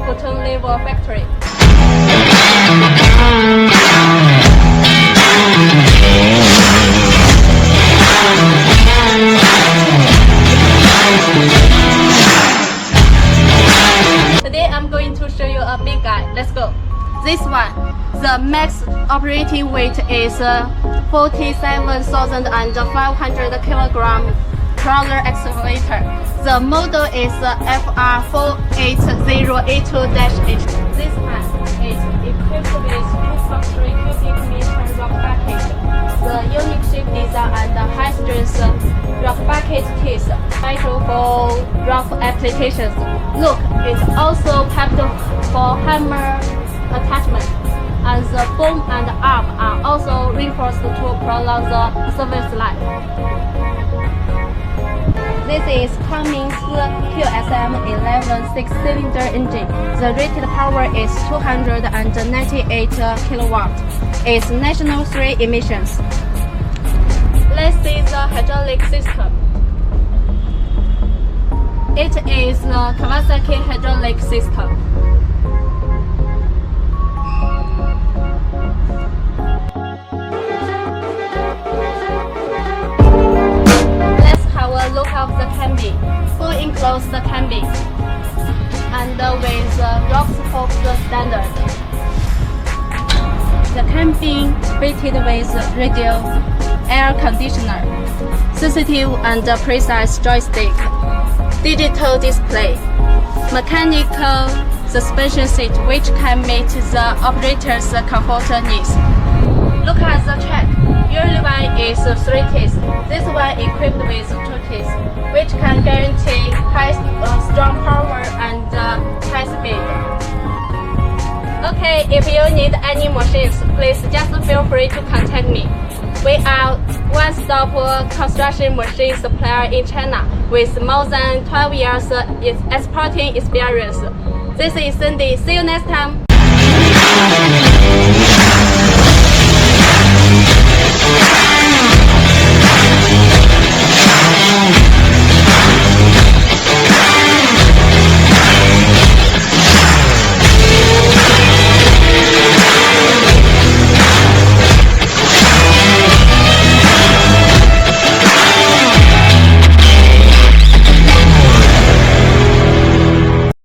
FOTON LOVOL Factory. Today I'm going to show you a big guy. Let's go. This one, the max operating weight is 47,500 kilogram crawler excavator. The model is FR480E2-HD. This one is equipped with 2.3 cubic meter rock bucket. The unique shape design and high-strength rock bucket case, ideal for rough applications. Look, it's also packed for hammer attachment, and the boom and arm are also reinforced to prolong the service life. This is CUMMINS QSM11 6-cylinder engine. The rated power is 298 kilowatts. It's national 3 emissions. Let's see the hydraulic system. It is the Kawasaki hydraulic system. Look of the cabin, full enclosed cabin, and with ROX FOPS standard. The cabin fitted with radio air conditioner, sensitive and precise joystick, digital display, mechanical suspension seat which can meet the operator's comfort needs. Look at the track. Usually one is 3 teeth. This one equipped with 2 teeth, which can guarantee high strong power and high speed. Okay, if you need any machines, please just feel free to contact me. We are one-stop construction machine supplier in China with more than 12 years exporting experience. This is Cindy. See you next time.